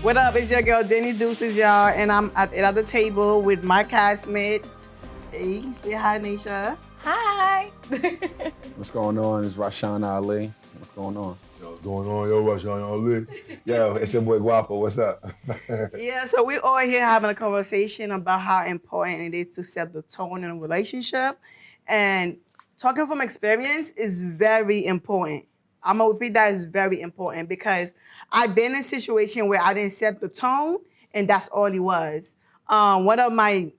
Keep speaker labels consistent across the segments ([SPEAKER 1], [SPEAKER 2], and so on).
[SPEAKER 1] What up? It's your girl, Denny Deuces, y'all, and I'm at the table with my castmate. Hey, say hi, Nisha.
[SPEAKER 2] Hi.
[SPEAKER 3] What's going on? It's Rashawn Ali. What's going on?
[SPEAKER 4] Yo, what's going on? Yo, Rashawn Ali. Yo, it's your boy Guapo. What's up?
[SPEAKER 1] Yeah, so we're all here having a conversation about how important it is to set the tone in a relationship. And talking from experience is very important. I'm gonna repeat that, is very important because I've been in a situation where I didn't set the tone and that's all it was. One of my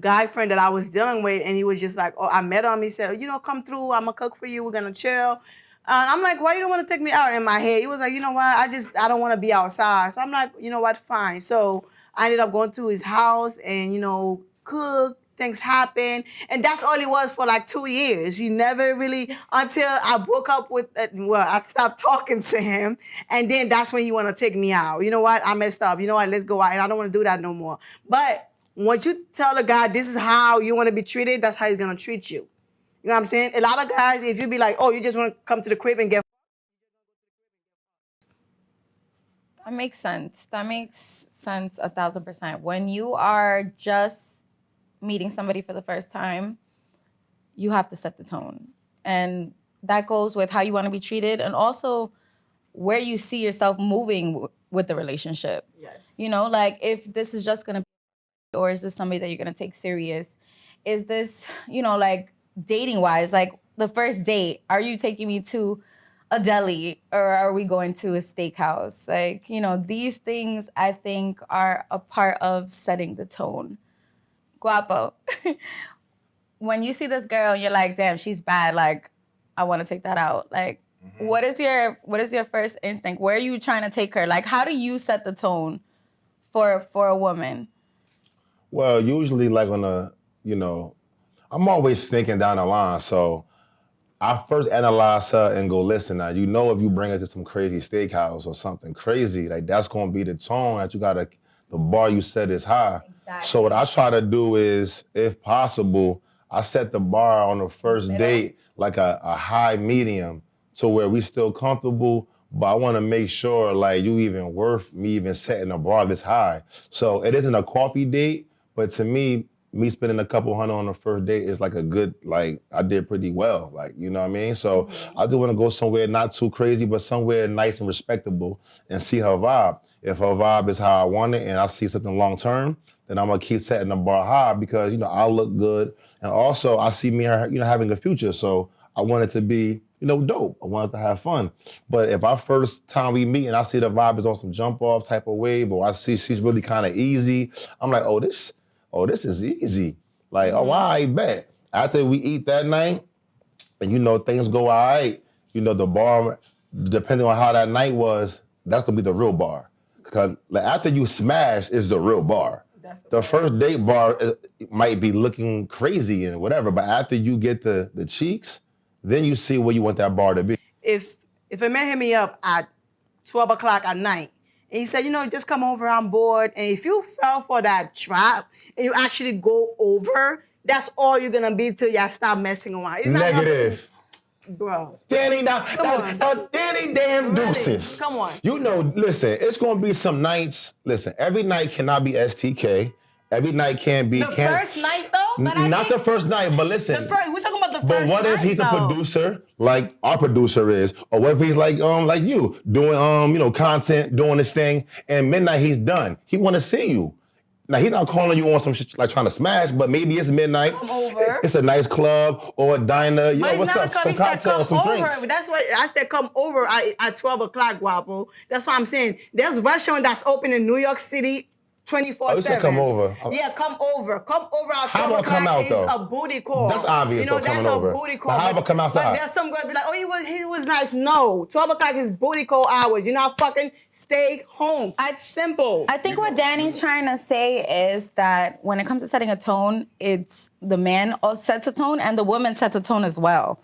[SPEAKER 1] guy friend that I was dealing with, and he was just like, oh, I met him. He said, oh, come through. I'm gonna cook for you. We're gonna chill. I'm like, why you don't want to take me out? In my head, he was like, you know what? I don't want to be outside. So I'm like, you know what? Fine. So I ended up going to his house and cook. Things happen, and that's all it was for like 2 years. He never really, until I broke up with. I stopped talking to him, and then that's when you want to take me out. You know what? I messed up. You know what? Let's go out, and I don't want to do that no more. But once you tell a guy this is how you want to be treated, that's how he's gonna treat you. You know what I'm saying? A lot of guys, if you be like, oh, you just want to come to the crib and get.
[SPEAKER 2] That makes sense. That makes sense 1,000%. When you are just meeting somebody for the first time, you have to set the tone. And that goes with how you want to be treated and also where you see yourself moving with the relationship.
[SPEAKER 1] Yes.
[SPEAKER 2] Like if this is just going to be, or is this somebody that you're going to take serious? Is this, like dating wise, like the first date, are you taking me to a deli or are we going to a steakhouse? Like, these things I think are a part of setting the tone. Guapo, when you see this girl and you're like, damn, she's bad, like, I want to take that out. Like, what is your first instinct? Where are you trying to take her? Like, how do you set the tone for a woman?
[SPEAKER 4] Well, usually like I'm always thinking down the line. So I first analyze her and go, listen, now, if you bring her to some crazy steakhouse or something crazy, like that's going to be the tone that the bar you set is high.
[SPEAKER 2] Exactly.
[SPEAKER 4] So what I try to do is, if possible, I set the bar on the first date like a high medium to where we still comfortable, but I want to make sure like you even worth me even setting the bar this high. So it isn't a coffee date, but to me spending a couple hundred on the first date is like a good, like I did pretty well, like, you know what I mean? So I do want to go somewhere not too crazy, but somewhere nice and respectable and see her vibe. If her vibe is how I want it and I see something long term, then I'm gonna keep setting the bar high because, I look good. And also I see me and her, having a future. So I want it to be, dope. I want it to have fun. But if our first time we meet and I see the vibe is on some jump off type of wave, or I see she's really kind of easy, I'm like, oh, this is easy. Like, oh, I bet. After we eat that night, and things go all right, the bar, depending on how that night was, that's gonna be the real bar. Because like, after you smash is the real bar. The first date bar might be looking crazy and whatever, but after you get the cheeks, then you see where you want that bar to be.
[SPEAKER 1] If a man hit me up at 12 o'clock at night, and he said, just come over, I'm bored. And if you fell for that trap and you actually go over, that's all you're gonna be till y'all stop messing around. It's
[SPEAKER 4] Negative.
[SPEAKER 1] Bro.
[SPEAKER 4] Danny damn deuces.
[SPEAKER 1] Come on.
[SPEAKER 4] Listen, it's gonna be some nights. Listen, every night cannot be STK. Every night can't be.
[SPEAKER 1] First night though?
[SPEAKER 4] Not the first night, but listen.
[SPEAKER 1] We're talking about the first night.
[SPEAKER 4] But what if he's a producer, like our producer is, or what if he's like you, doing content, doing this thing, and midnight he's done. He want to see you. Now he's not calling you on some shit like trying to smash, but maybe it's midnight.
[SPEAKER 1] Come over.
[SPEAKER 4] It's a nice club or a diner. Yo, what's up? Some cocktails, some
[SPEAKER 1] over.
[SPEAKER 4] drinks.
[SPEAKER 1] That's why I said come over at 12 o'clock, Guapo. That's what I'm saying. There's a restaurant that's open in New York City 24/7.
[SPEAKER 4] Oh, you said come over.
[SPEAKER 1] Yeah, come over. Come over at 12
[SPEAKER 4] How about come out, though?
[SPEAKER 1] It's a booty call.
[SPEAKER 4] That's obvious, though, coming over.
[SPEAKER 1] That's a booty call.
[SPEAKER 4] But how about come outside?
[SPEAKER 1] But there's some girls be like, oh, he was nice. No, 12 o'clock is booty call hours. You're not fucking stay home. Simple.
[SPEAKER 2] I think what Danny's trying to say is that when it comes to setting a tone, it's the man sets a tone and the woman sets a tone as well.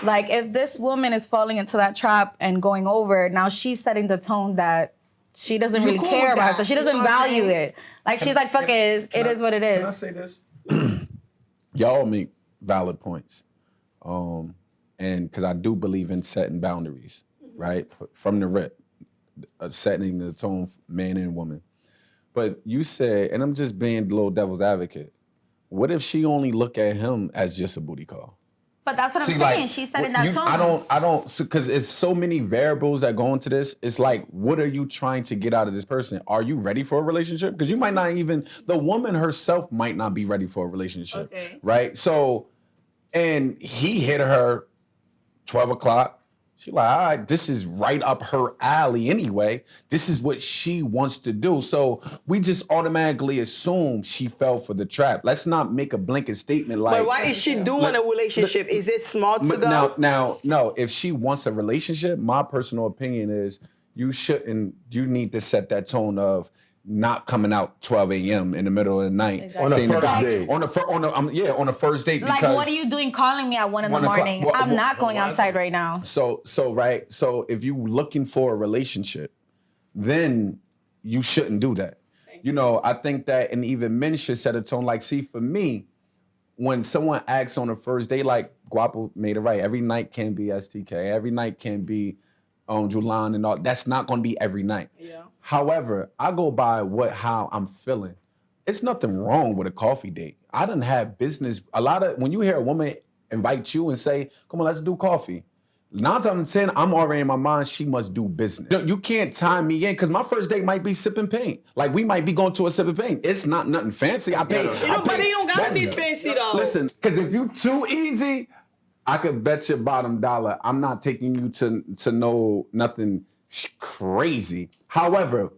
[SPEAKER 2] Like if this woman is falling into that trap and going over, now she's setting the tone that she doesn't really care about, so she doesn't value it. Like she's like, fuck it, it is what it is.
[SPEAKER 3] Can I say this? Y'all make valid points. And because I do believe in setting boundaries, right? From the rip. setting the tone, man and woman. But you said, and I'm just being the little devil's advocate. What if she only look at him as just a booty call?
[SPEAKER 2] But that's what I'm saying. She's setting that tone.
[SPEAKER 3] I don't, because it's so many variables that go into this. It's like, what are you trying to get out of this person? Are you ready for a relationship? Because you might not even, the woman herself might not be ready for a relationship.
[SPEAKER 1] Okay.
[SPEAKER 3] Right? So, and he hit her 12 o'clock. She like, all right, this is right up her alley anyway. This is what she wants to do. So we just automatically assume she fell for the trap. Let's not make a blanket statement like.
[SPEAKER 1] But why is she doing a relationship? Is it smart to go?
[SPEAKER 3] No, if she wants a relationship, my personal opinion is you need to set that tone of not coming out 12 a.m. in the middle of the night.
[SPEAKER 2] Exactly.
[SPEAKER 4] On the first date.
[SPEAKER 3] On the first date.
[SPEAKER 2] Like,
[SPEAKER 3] because
[SPEAKER 2] what are you doing calling me at 1 in the morning? I'm not going outside right now.
[SPEAKER 3] So if you're looking for a relationship, then you shouldn't do that. I think that, and even men should set a tone. Like, see, for me, when someone acts on the first day, like Guapo made it right, every night can be STK, every night can be Julan and all. That's not going to be every night.
[SPEAKER 1] Yeah.
[SPEAKER 3] However, I go by how I'm feeling. It's nothing wrong with a coffee date. I done had business. When you hear a woman invite you and say, come on, let's do coffee. 9 times out of 10, I'm already in my mind, she must do business. You can't time me in, because my first date might be sipping paint. Like, we might be going to a sipping paint. It's not nothing fancy.
[SPEAKER 1] But it don't gotta be fancy though.
[SPEAKER 3] Listen, because if you too easy, I could bet you bottom dollar I'm not taking you to know nothing crazy. However,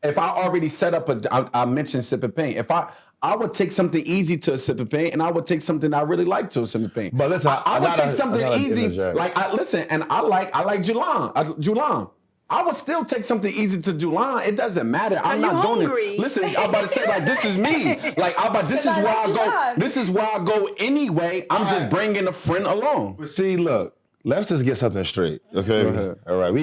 [SPEAKER 3] if I already set up I mentioned sipping paint. If I would take something easy to a sip of paint, and I would take something I really like to a sip of paint.
[SPEAKER 4] But listen,
[SPEAKER 3] I would take something easy. Like, and I like Julan. Julan. I would still take something easy to Julan. It doesn't matter. I'm not doing it. Listen, I'm about to say, like, this is me. Like, this is where I go. This is where I go anyway. I'm just bringing a friend along.
[SPEAKER 4] But see, look, let's just get something straight, okay?
[SPEAKER 3] Go ahead.
[SPEAKER 4] All right,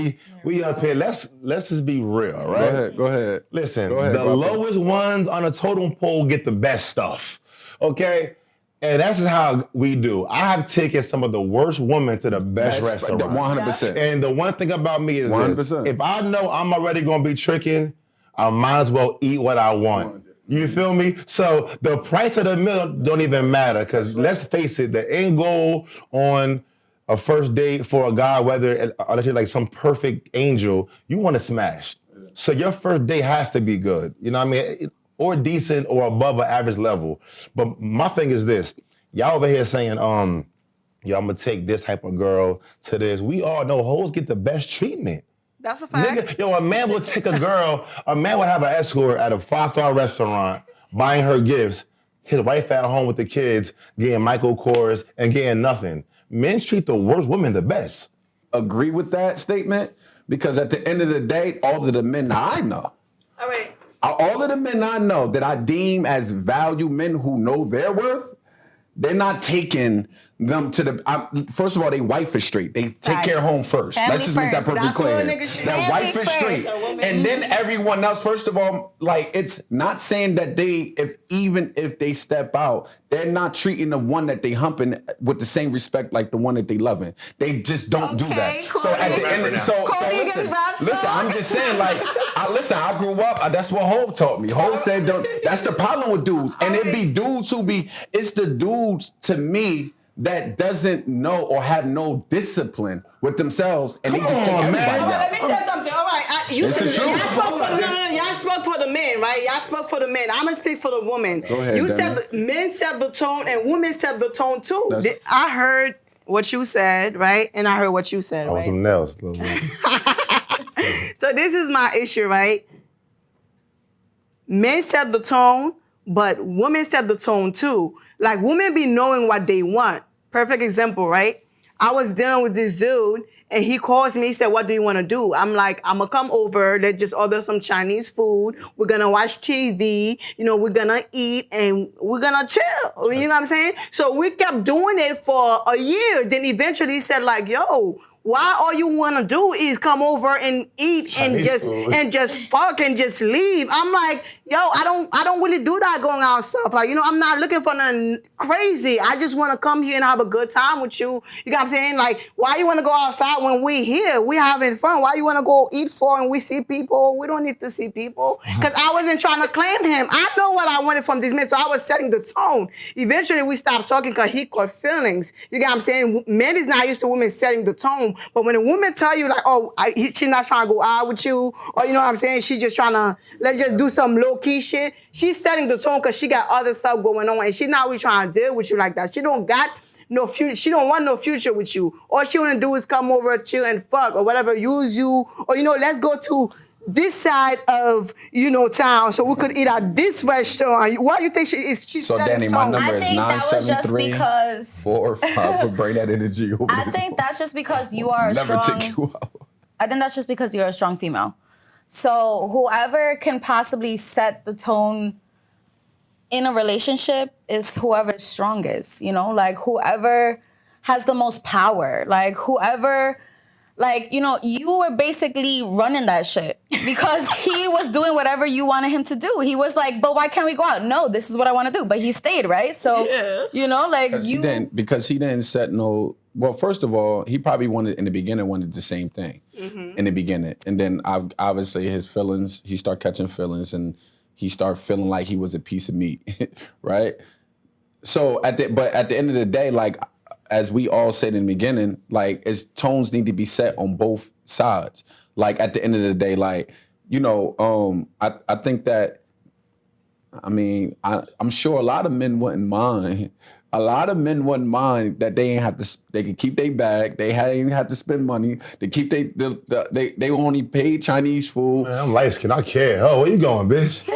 [SPEAKER 4] we up here. Let's just be real, all right?
[SPEAKER 3] Go ahead.
[SPEAKER 4] Listen,
[SPEAKER 3] Go ahead,
[SPEAKER 4] the
[SPEAKER 3] Guapo.
[SPEAKER 4] lowest ones on a totem pole get the best stuff, okay? And that's just how we do. I have taken some of the worst women to the best restaurants.
[SPEAKER 3] 100%.
[SPEAKER 4] And the one thing about me is
[SPEAKER 3] 100%.
[SPEAKER 4] this, if I know I'm already gonna be tricking, I might as well eat what I want. You feel me? So the price of the meal don't even matter, because let's face it, the end goal on a first date for a guy, whether unless you're like some perfect angel, you want to smash. So your first date has to be good. You know what I mean? Or decent or above an average level. But my thing is this. Y'all over here saying, yo, I'm gonna take this type of girl to this. We all know hoes get the best treatment.
[SPEAKER 1] That's a fact.
[SPEAKER 4] Nigga, a man will take a girl, a man will have an escort at a 5-star restaurant, buying her gifts, his wife at home with the kids, getting Michael Kors and getting nothing. Men treat the worst women the best.
[SPEAKER 3] Agree with that statement, because at the end of the day, all of the men I know,
[SPEAKER 1] All right.
[SPEAKER 3] all of the men I know that I deem as value men who know their worth, they're not taking them to the. First of all, they wife is straight. They take care of home first.
[SPEAKER 2] Family
[SPEAKER 3] Let's just make that
[SPEAKER 2] first.
[SPEAKER 3] perfectly
[SPEAKER 1] That's what
[SPEAKER 3] clear.
[SPEAKER 1] a nigga should do.
[SPEAKER 3] That wife
[SPEAKER 2] Family
[SPEAKER 3] is straight,
[SPEAKER 2] first.
[SPEAKER 3] and then everyone else. First of all, like, it's not saying that even if they step out, they're not treating the one that they humping with the same respect like the one that they loving. They just don't do that.
[SPEAKER 2] Cool.
[SPEAKER 3] So at the end, so listen, I'm just saying, like, I grew up. That's what Hov taught me. Hov said, "Don't." That's the problem with dudes, and it be dudes who be. It's the dudes to me that doesn't know or have no discipline with themselves, and they just take everybody
[SPEAKER 1] Let
[SPEAKER 3] out.
[SPEAKER 1] me say something. All right.
[SPEAKER 3] It's the truth.
[SPEAKER 1] Y'all spoke for the men, right? Y'all spoke for the men. I'm going to speak for the woman.
[SPEAKER 3] Go ahead,
[SPEAKER 1] You
[SPEAKER 3] Demi.
[SPEAKER 1] said men set the tone and women set the tone too.
[SPEAKER 3] That's-
[SPEAKER 1] I heard what you said, right? And I heard what you said,
[SPEAKER 4] I want
[SPEAKER 1] right?
[SPEAKER 4] some nails. A little bit.
[SPEAKER 1] So this is my issue, right? Men set the tone, but women set the tone too. Like, women be knowing what they want. Perfect example, right? I was dealing with this dude, and he calls me, he said, what do you want to do? I'm like, I'm going to come over, let's just order some Chinese food, we're going to watch TV, we're going to eat, and we're going to chill. You know what I'm saying? So we kept doing it for a year. Then eventually he said, like, yo, why all you want to do is come over and eat
[SPEAKER 4] Chinese food.
[SPEAKER 1] and just fuck and just leave. I'm like, yo, I don't really do that going out stuff. Like, I'm not looking for nothing crazy. I just want to come here and have a good time with you. You know what I'm saying? Like, why you want to go outside when we here? We having fun. Why you want to go eat for and we see people? We don't need to see people. Because I wasn't trying to claim him. I know what I wanted from this man, so I was setting the tone. Eventually, we stopped talking because he caught feelings. You get what I'm saying? Men is not used to women setting the tone. But when a woman tell you, like, oh, she's not trying to go out with you, or you know what I'm saying? She just trying to, let's just do some low-key shit. She's setting the tone because she got other stuff going on, and she's not really trying to deal with you like that. She don't got no future. She don't want no future with you. All she want to do is come over, chill, and fuck, or whatever, use you, or, let's go to this side of, town so we could eat at this restaurant. Why do you think she's
[SPEAKER 3] So
[SPEAKER 1] setting
[SPEAKER 3] Danny, my
[SPEAKER 1] tone?
[SPEAKER 3] number
[SPEAKER 2] I
[SPEAKER 3] is
[SPEAKER 2] think that was just
[SPEAKER 3] 973
[SPEAKER 2] because
[SPEAKER 3] 445 for bring that energy over.
[SPEAKER 2] I think that's just because you are a
[SPEAKER 3] Never
[SPEAKER 2] strong.
[SPEAKER 3] take you out.
[SPEAKER 2] I think that's just because you're a strong female. So whoever can possibly set the tone in a relationship is whoever's strongest, like whoever has the most power, like whoever, like, you were basically running that shit because he was doing whatever you wanted him to do. He was like, but why can't we go out? No, this is what I want to do. But he stayed, right? So, like
[SPEAKER 3] Because he didn't set no. Well, first of all, he probably wanted the same thing in the beginning, and then obviously his feelings. He started catching feelings, and he started feeling like he was a piece of meat, right? So at the end of the day, like as we all said in the beginning, like tones need to be set on both sides. Like at the end of the day, like I think that. I mean, I'm sure a lot of men wouldn't mind. A lot of men wouldn't mind that they ain't have to. They can keep their bag. They ain't have to spend money. They keep they only pay Chinese food.
[SPEAKER 4] Man, I'm light skinned. I care. Oh, where you going, bitch?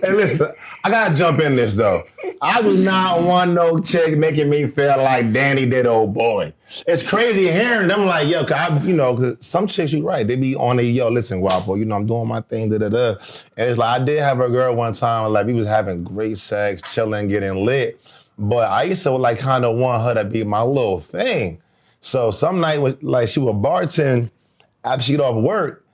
[SPEAKER 4] Hey, listen. I gotta jump in this though. I do not want no chick making me feel like Danny did, old boy. It's crazy hearing them like, yo, cause some chicks, you right, they be on the, yo, listen, Guapo, I'm doing my thing, da-da-da. And it's like, I did have a girl one time, like, we was having great sex, chilling, getting lit, but I used to, like, kind of want her to be my little thing. So some night, she was bartending after she get off work,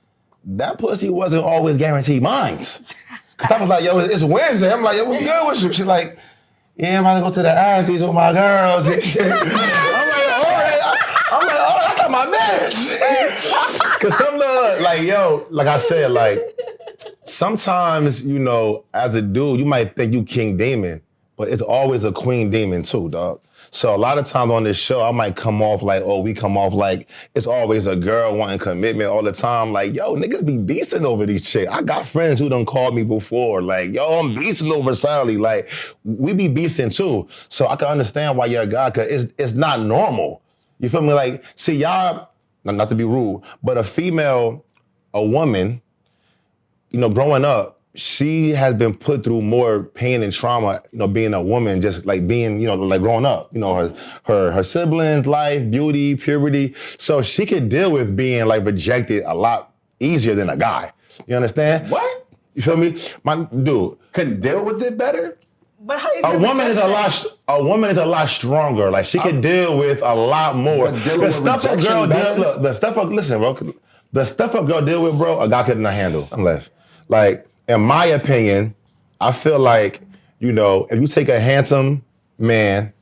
[SPEAKER 4] that pussy wasn't always guaranteed mine. Cause I was like, yo, it's Wednesday. I'm like, yo, what's good with you? She's like, yeah, I'm about to go to the Athletes with my girls and shit. I'm like, all right, I got my bitch. Cause some like I said, like, sometimes, as a dude, you might think you King Demon, but it's always a Queen Demon too, dog. So a lot of times on this show, I might come off like, it's always a girl wanting commitment all the time. Like, yo, niggas be beasting over these chicks. I got friends who done called me before. Like, yo, I'm beasting over Sally. Like, we be beasting too. So I can understand why you're a guy, cause it's not normal. You feel me? Like, see, y'all, not to be rude, but a woman, growing up, she has been put through more pain and trauma, being a woman, just like being, like growing up, her siblings, life, beauty, puberty. So she could deal with being like rejected a lot easier than a guy. You understand?
[SPEAKER 3] What?
[SPEAKER 4] You feel me? My dude.
[SPEAKER 3] Couldn't deal with it better?
[SPEAKER 1] But how
[SPEAKER 4] A woman is a lot stronger. Like she can deal with a lot more. The stuff a girl deal with, bro, a guy couldn't handle. Unless, like, in my opinion, I feel like, if you take a handsome man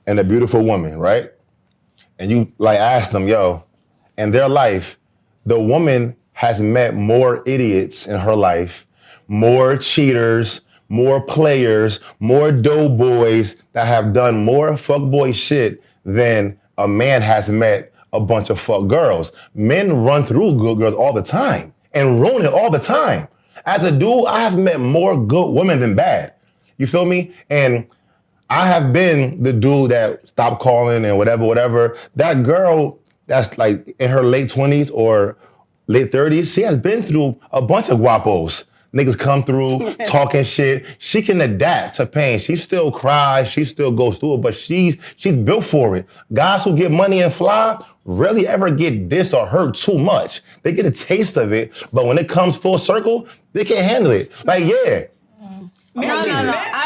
[SPEAKER 4] and a beautiful woman, right? And you like ask them, yo, in their life, the woman has met more idiots in her life, more cheaters, more players, more doughboys that have done more fuckboy shit than a man has met a bunch of fuck girls. Men run through good girls all the time and ruin it all the time. As a dude, I have met more good women than bad. You feel me? And I have been the dude that stopped calling and whatever. That girl that's like in her late 20s or late 30s, she has been through a bunch of guapos. Niggas come through talking shit. She can adapt to pain. She still cries. She still goes through it, but she's built for it. Guys who get money and fly rarely ever get dissed or hurt too much. They get a taste of it, but when it comes full circle, they can't handle it. Like, yeah.
[SPEAKER 2] No.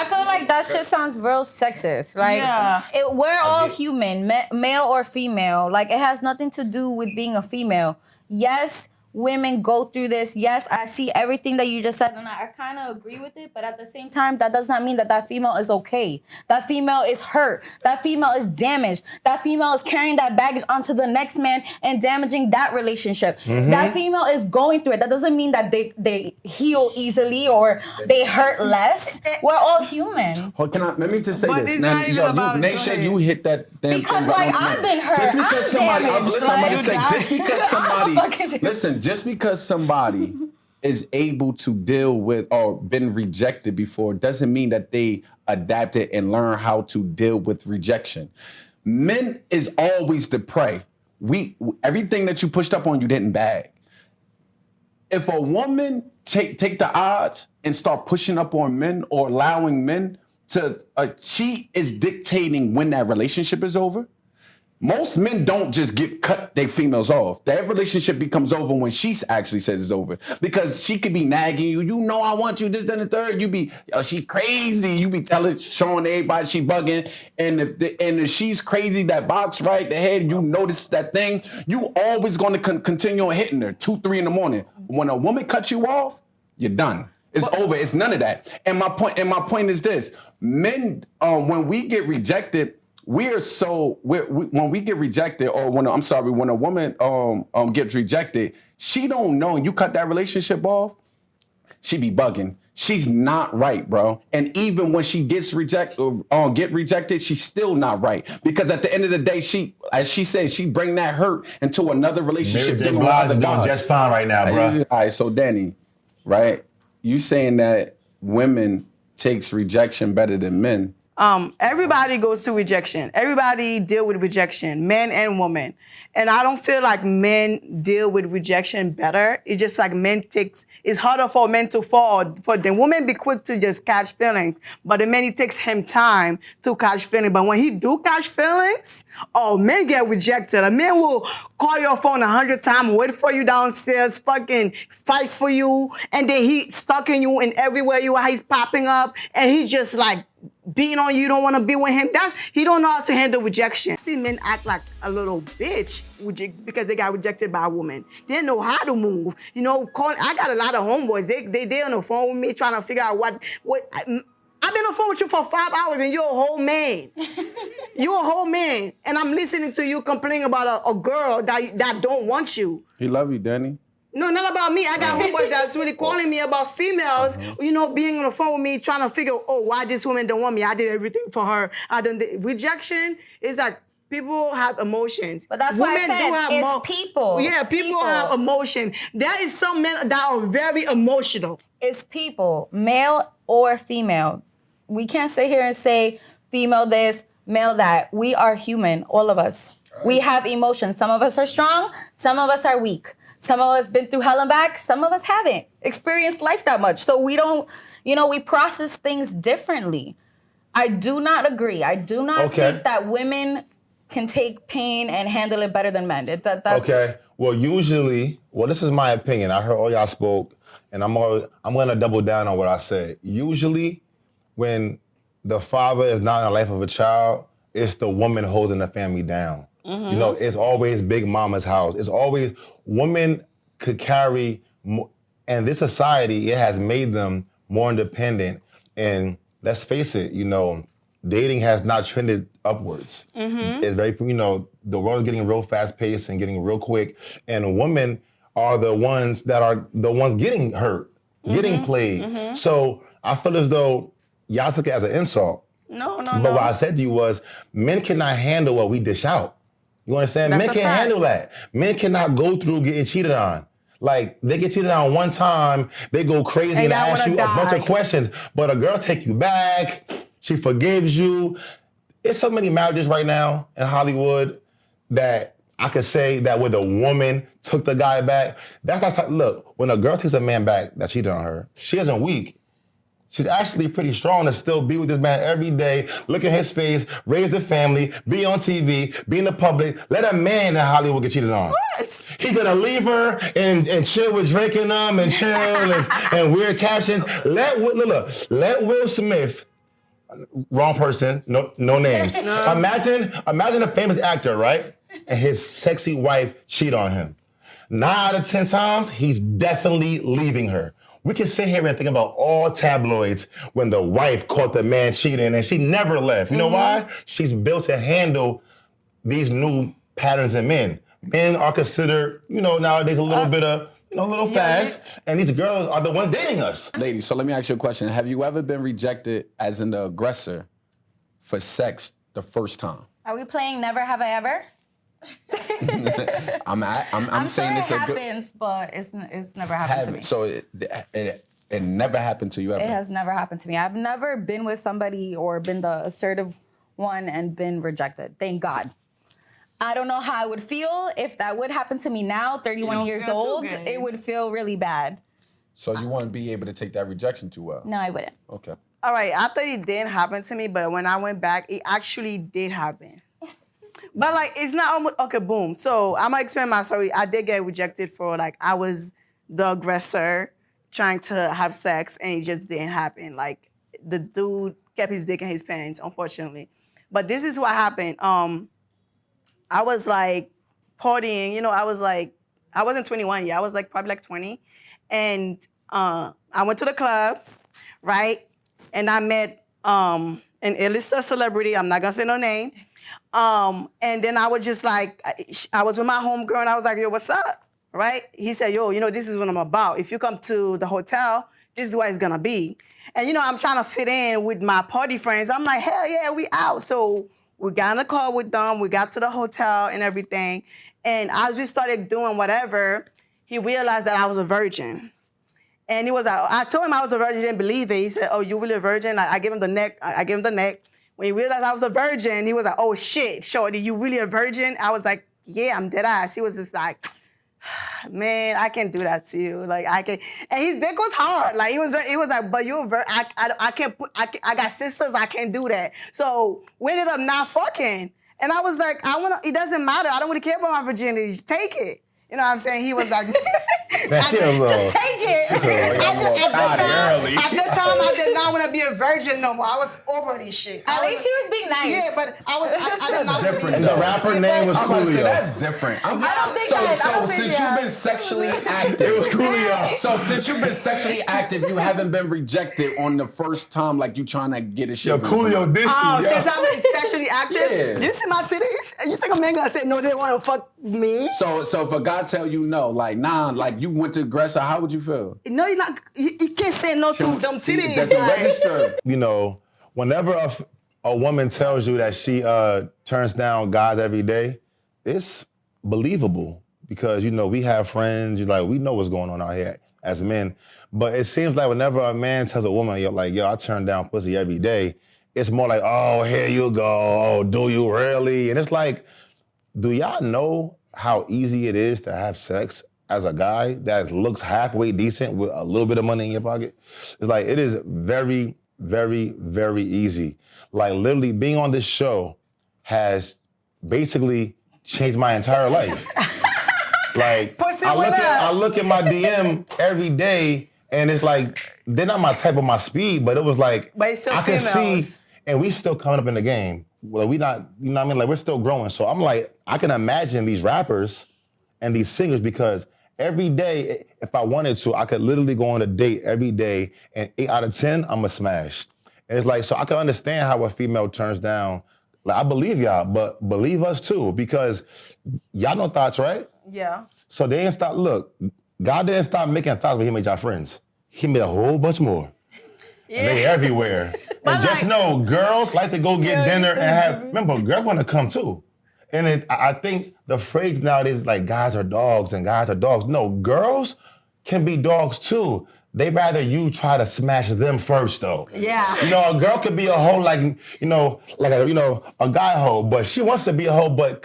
[SPEAKER 2] I feel like that shit sounds real sexist. Like,
[SPEAKER 1] Yeah.
[SPEAKER 2] we're all human, male or female. Like, it has nothing to do with being a female. Yes, women go through this. Yes, I see everything that you just said, and I kind of agree with it. But at the same time, that does not mean that female is okay. That female is hurt. That female is damaged. That female is carrying that baggage onto the next man and damaging that relationship. That female is going through it. That doesn't mean that they heal easily or they hurt less. We're all human.
[SPEAKER 3] Hold, let me just say
[SPEAKER 1] But
[SPEAKER 3] this.
[SPEAKER 1] it's
[SPEAKER 3] Now,
[SPEAKER 1] not even
[SPEAKER 3] yo,
[SPEAKER 1] about it.
[SPEAKER 3] Nation,
[SPEAKER 1] Go ahead.
[SPEAKER 3] you hit that damn
[SPEAKER 2] Because,
[SPEAKER 3] thing right
[SPEAKER 2] like,
[SPEAKER 3] on the
[SPEAKER 2] I've
[SPEAKER 3] money.
[SPEAKER 2] been hurt.
[SPEAKER 3] Just because
[SPEAKER 2] I'm
[SPEAKER 3] somebody,
[SPEAKER 2] damaged.
[SPEAKER 3] listen, I'm
[SPEAKER 2] Like,
[SPEAKER 3] gonna say, just because somebody,
[SPEAKER 2] fucking-
[SPEAKER 3] listen, just because somebody is able to deal with or been rejected before doesn't mean that they adapted and learn how to deal with rejection. Men is always the prey. Everything that you pushed up on, you didn't bag. If a woman take the odds and start pushing up on men or allowing men to, she is dictating when that relationship is over. Most men don't just cut their females off. That relationship becomes over when she actually says it's over. Because she could be nagging you. You know I want you, this, then the third. You be, she crazy. You be showing everybody she bugging. And if she's crazy, that box right, the head, you notice that thing, you always going to continue on hitting her 2, 3 in the morning. When a woman cuts you off, you're done. It's over. It's none of that. And my point is this: men, when we get rejected, when we get rejected, or when a woman gets rejected, she don't know. You cut that relationship off, she be bugging. She's not right, bro. And even when she gets rejected, she's still not right. Because at the end of the day, as she said, she bring that hurt into another relationship.
[SPEAKER 4] Mary J. Blige is doing just fine right now, bro.
[SPEAKER 3] All right, so Danny, right? You saying that women takes rejection better than men?
[SPEAKER 1] Everybody goes through rejection. Everybody deal with rejection, men and women. And I don't feel like men deal with rejection better. It's just like it's harder for men to fall. For the woman be quick to just catch feelings, but the man, it takes him time to catch feelings. But when he do catch feelings, men get rejected. A man will call your phone 100 times, wait for you downstairs, fucking fight for you, and then he stalking you in everywhere you are. He's popping up, and he just like beating on you, don't want to be with him. He don't know how to handle rejection. I see men act like a little bitch because they got rejected by a woman. They didn't know how to move. I got a lot of homeboys. They on the phone with me trying to figure out what. I've been on the phone with you for 5 hours and you're a whole man. You're a whole man. And I'm listening to you complaining about a girl that don't want you.
[SPEAKER 3] He love you, Danny.
[SPEAKER 1] No, not about me. I got homeboys that's really calling me about females, being on the phone with me, trying to figure, why this woman don't want me. I did everything for her. Rejection is like people have emotions.
[SPEAKER 2] But that's why I said it's people.
[SPEAKER 1] Yeah, people have emotion. There is some men that are very emotional.
[SPEAKER 2] It's people, male or female. We can't sit here and say female this, male that. We are human, all of us. Right. We have emotions. Some of us are strong, some of us are weak. Some of us been through hell and back. Some of us haven't experienced life that much. So we don't, we process things differently. I do not agree. I do not think that women can take pain and handle it better than men. That's...
[SPEAKER 4] Okay. Well, this is my opinion. I heard all y'all spoke, and I'm going to double down on what I said. Usually, when the father is not in the life of a child, it's the woman holding the family down. Mm-hmm. It's always Big Mama's house. It's always women could carry, and this society, it has made them more independent. And let's face it, dating has not trended upwards. Mm-hmm. It's very, the world is getting real fast paced and getting real quick. And women are the ones getting hurt, getting played. Mm-hmm. So I feel as though y'all took it as an insult.
[SPEAKER 1] No.
[SPEAKER 4] But what I said to you was, men cannot handle what we dish out. You understand? Men can't handle that. Men cannot go through getting cheated on. Like, they get cheated on one time, they go crazy and ask you a bunch of questions. But a girl take you back, she forgives you. There's so many marriages right now in Hollywood that I could say that where the woman took the guy back. That's not, look, when a girl takes a man back that cheated on her, she isn't weak. She's actually pretty strong to still be with this man every day, look at his face, raise the family, be on TV, be in the public. Let a man in Hollywood get cheated on. What? He's gonna leave her and chill with Drake and chill and weird captions. Let Will Smith Wrong person, no names. Imagine a famous actor, right? And his sexy wife cheat on him. 9 out of 10 times, he's definitely leaving her. We can sit here and think about all tabloids when the wife caught the man cheating and she never left. You know why? She's built to handle these new patterns in men. Men are considered, nowadays a little bit of, a little fast, and these girls are the ones dating us.
[SPEAKER 3] Ladies, so let me ask you a question. Have you ever been rejected as an aggressor for sex the first time?
[SPEAKER 2] Are we playing Never Have I Ever?
[SPEAKER 3] I'm saying
[SPEAKER 2] sure
[SPEAKER 3] this
[SPEAKER 2] it happens, but it's never happened to me.
[SPEAKER 3] So it never happened to you ever?
[SPEAKER 2] It has never happened to me. I've never been with somebody or been the assertive one and been rejected. Thank God. I don't know how I would feel if that would happen to me now, 31 years old. It would feel really bad.
[SPEAKER 3] So you wouldn't be able to take that rejection too well?
[SPEAKER 2] No, I wouldn't.
[SPEAKER 3] Okay.
[SPEAKER 1] All right, I thought it didn't happen to me, but when I went back, it actually did happen. But like, it's not almost, okay, boom. So I'm gonna explain my story. I did get rejected for like, I was the aggressor trying to have sex and it just didn't happen. Like the dude kept his dick in his pants, unfortunately. But this is what happened. I was like partying, I wasn't 21 yet. I was like probably like 20. And I went to the club, right? And I met an A-lister celebrity. I'm not gonna say no name. And then I was just like, I was with my homegirl and I was like, yo, what's up? Right? He said, yo, this is what I'm about. If you come to the hotel, this is what it's gonna be. And I'm trying to fit in with my party friends. I'm like, hell yeah, we out. So we got in the car with them, we got to the hotel and everything. And as we started doing whatever, he realized that I was a virgin. And he was like, I told him I was a virgin, he didn't believe it. He said, oh, you really a virgin? I gave him the neck, I gave him the neck. When he realized I was a virgin, he was like, oh shit, shorty, you really a virgin? I was like, yeah, I'm dead ass. He was just like, man, I can't do that to you. Like, I can, and his dick was hard. Like, he was like, but you're I can't I got sisters, I can't do that. So we ended up not fucking. And I was like, it doesn't matter. I don't really care about my virginity. Just take it. You know what I'm saying? He was like,
[SPEAKER 4] Just take it.
[SPEAKER 1] At the time, I did not want to be a virgin no more. I was over this shit.
[SPEAKER 2] At least he was being nice.
[SPEAKER 1] Yeah, but I did not
[SPEAKER 3] different.
[SPEAKER 4] And the rapper name was
[SPEAKER 3] I'm about to say
[SPEAKER 4] Coolio.
[SPEAKER 3] that's different.
[SPEAKER 2] I don't think that. I don't think
[SPEAKER 3] since
[SPEAKER 2] that.
[SPEAKER 3] you've been sexually active,
[SPEAKER 4] It was Coolio.
[SPEAKER 3] So since you've been sexually active, you haven't been rejected on the first time, like you trying to get a shit.
[SPEAKER 4] Yo, Coolio dissed you.
[SPEAKER 1] Since I've been sexually active,
[SPEAKER 3] Yeah.
[SPEAKER 1] you see my titties? You think a man gonna say no, they want to fuck me?
[SPEAKER 3] So if a guy tell you no, like nah, like you went to aggressor, how would you feel?
[SPEAKER 1] No, you're not. You can't say no to them
[SPEAKER 3] See,
[SPEAKER 1] titties.
[SPEAKER 3] that's a
[SPEAKER 1] like-
[SPEAKER 3] register.
[SPEAKER 4] Whenever a woman tells you that she turns down guys every day, it's believable because we have friends. We know what's going on out here as men. But it seems like whenever a man tells a woman, yo, I turn down pussy every day, it's more like, oh, here you go. Oh, do you really? And it's like, do y'all know how easy it is to have sex as a guy that looks halfway decent with a little bit of money in your pocket? It's like, it is very, very, very easy. Like literally being on this show has basically changed my entire life. Like I look at my DM every day and it's like, they're not my type of my speed, but it was like,
[SPEAKER 1] But it's still
[SPEAKER 4] I can
[SPEAKER 1] females.
[SPEAKER 4] see, and we still coming up in the game. Well, we not, you know what I mean? Like we're still growing. So I'm like, I can imagine these rappers and these singers because every day, if I wanted to, I could literally go on a date every day and 8 out of 10, I'm a smash. And it's like, so I can understand how a female turns down. Like I believe y'all, but believe us too, because y'all know thoughts, right?
[SPEAKER 1] Yeah.
[SPEAKER 4] So they didn't stop, look, God didn't stop making thoughts when he made y'all friends. He made a whole bunch more. And they everywhere. And just know, girls like to go get dinner and have, remember, girls want to come too. And I think the phrase nowadays is like, guys are dogs and guys are dogs. No, girls can be dogs too. They rather you try to smash them first though.
[SPEAKER 1] Yeah.
[SPEAKER 4] A girl could be a hoe like a guy hoe, but she wants to be a hoe, but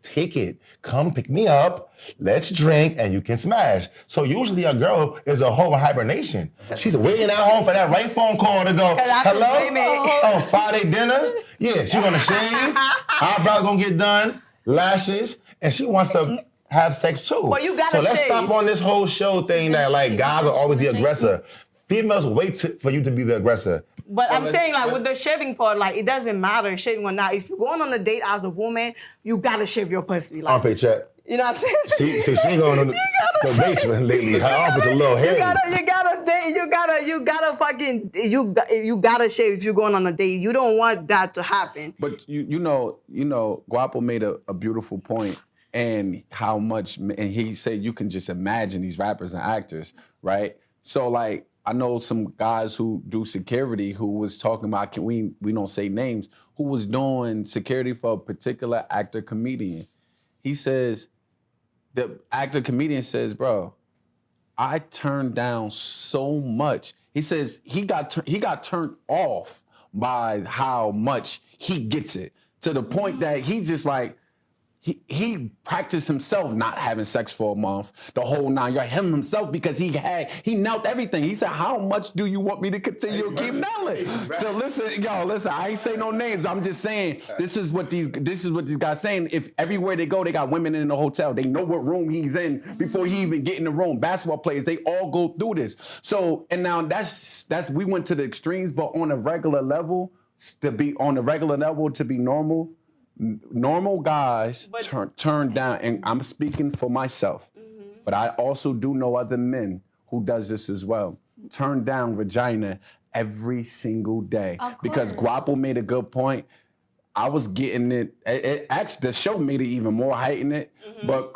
[SPEAKER 4] take it. Come pick me up, let's drink, and you can smash. So usually a girl is a hoe in hibernation. She's waiting at home for that right phone call to go, hello? Oh, Friday dinner? Yeah, she's gonna shave, eyebrows gonna get done, lashes, and she wants to have sex too.
[SPEAKER 1] Well, you gotta
[SPEAKER 4] So let's
[SPEAKER 1] shave.
[SPEAKER 4] stop on this whole show thing that like guys are always the aggressor. Females wait for you to be the aggressor.
[SPEAKER 1] But
[SPEAKER 3] Well,
[SPEAKER 1] I'm
[SPEAKER 3] let's-
[SPEAKER 1] saying, like,
[SPEAKER 3] let-
[SPEAKER 1] with the shaving part, like, it doesn't matter shaving or not. If you're going on a date as a woman, you gotta shave your pussy. Like,
[SPEAKER 4] Armpit check.
[SPEAKER 1] you know what I'm saying?
[SPEAKER 4] See, she ain't going on the basement lately. Her armpit's a little hairy.
[SPEAKER 1] You gotta shave if you're going on a date. You don't want that to happen.
[SPEAKER 3] But you know, Guapo made a beautiful point, and how much, and he said you can just imagine these rappers and actors, right? So like, I know some guys who do security who was talking about, we don't say names, who was doing security for a particular actor comedian. He says, the actor comedian says, bro, I turned down so much. He says he got turned off by how much he gets it, to the point that he just like, he practiced himself not having sex for a month, the whole 9 yards, him himself, because he knelt everything. He said, how much do you want me to continue to keep knelling? So listen, I ain't say no names. I'm just saying, this is what these guys saying. If everywhere they go, they got women in the hotel. They know what room he's in before he even get in the room. Basketball players, they all go through this. So, and now that's we went to the extremes, but on a regular level, to be normal guys turn down, and I'm speaking for myself, but I also do know other men who does this as well. Turn down vagina every single day. Because Guapo made a good point. I was getting it actually, the show made it even more heightened. But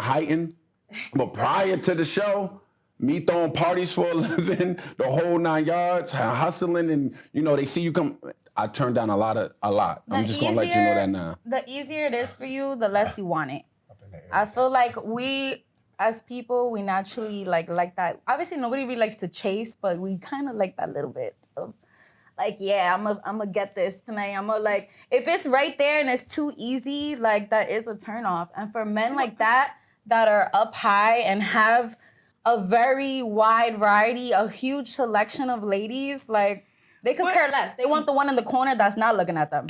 [SPEAKER 3] prior to the show, me throwing parties for a living, the whole 9 yards, hustling, and they see you come. I turned down a lot. I'm just gonna let you know that now.
[SPEAKER 2] The easier it is for you, the less you want it. I feel like we, as people, we naturally like that. Obviously, nobody really likes to chase, but we kind of like that little bit of, like, yeah, I'm gonna get this tonight. I'm gonna, like, if it's right there and it's too easy, like, that is a turnoff. And for men like that are up high and have a very wide variety, a huge selection of ladies, like, they could care less. They want the one in the corner that's not looking at them.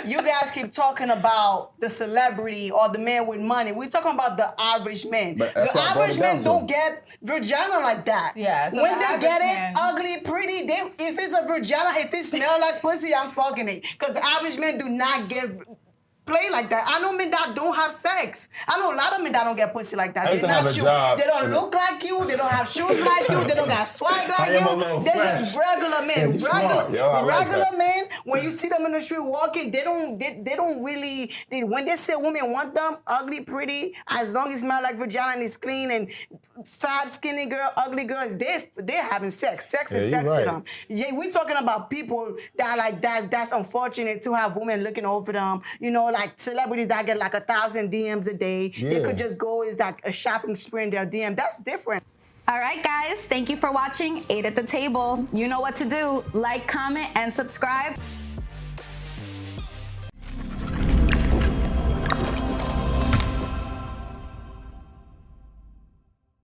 [SPEAKER 1] You guys keep talking about the celebrity or the man with money. We're talking about the average man.
[SPEAKER 3] But
[SPEAKER 1] The
[SPEAKER 3] that's what I brought
[SPEAKER 1] average
[SPEAKER 3] it down
[SPEAKER 1] men
[SPEAKER 3] to.
[SPEAKER 1] don't get vagina like that.
[SPEAKER 2] Yeah, so
[SPEAKER 1] when
[SPEAKER 2] the
[SPEAKER 1] they
[SPEAKER 2] average
[SPEAKER 1] get
[SPEAKER 2] man-
[SPEAKER 1] it, ugly, pretty, if it's a vagina, if it smells like pussy, I'm fucking it. Because the average men do not get play like that. I know men that don't have sex. I know a lot of men that don't get pussy like that.
[SPEAKER 4] I used to
[SPEAKER 1] They're
[SPEAKER 4] have
[SPEAKER 1] not
[SPEAKER 4] a
[SPEAKER 1] you.
[SPEAKER 4] job.
[SPEAKER 1] They don't look like you. They don't have shoes like you. They don't got swag like
[SPEAKER 4] I am a
[SPEAKER 1] you.
[SPEAKER 4] little
[SPEAKER 1] They're
[SPEAKER 4] fresh.
[SPEAKER 1] just regular men.
[SPEAKER 4] You smart, yo, I like
[SPEAKER 1] Regular
[SPEAKER 4] that.
[SPEAKER 1] men, when you see them in the street walking, they don't really, when they say women want them, ugly, pretty, as long as it smells like vagina and it's clean, and fat, skinny girl, ugly girls, they're having sex. Sex is
[SPEAKER 4] Yeah,
[SPEAKER 1] sex
[SPEAKER 4] you
[SPEAKER 1] to
[SPEAKER 4] right.
[SPEAKER 1] them. Yeah, we're talking about people that like that's unfortunate to have women looking over them. Like celebrities that get like 1,000 DMs a day. They
[SPEAKER 4] Yeah.
[SPEAKER 1] could just go, it's like a shopping spree in their DM. That's different.
[SPEAKER 2] All right, guys, thank you for watching 8 at the Table. You know what to do. Like, comment, and subscribe.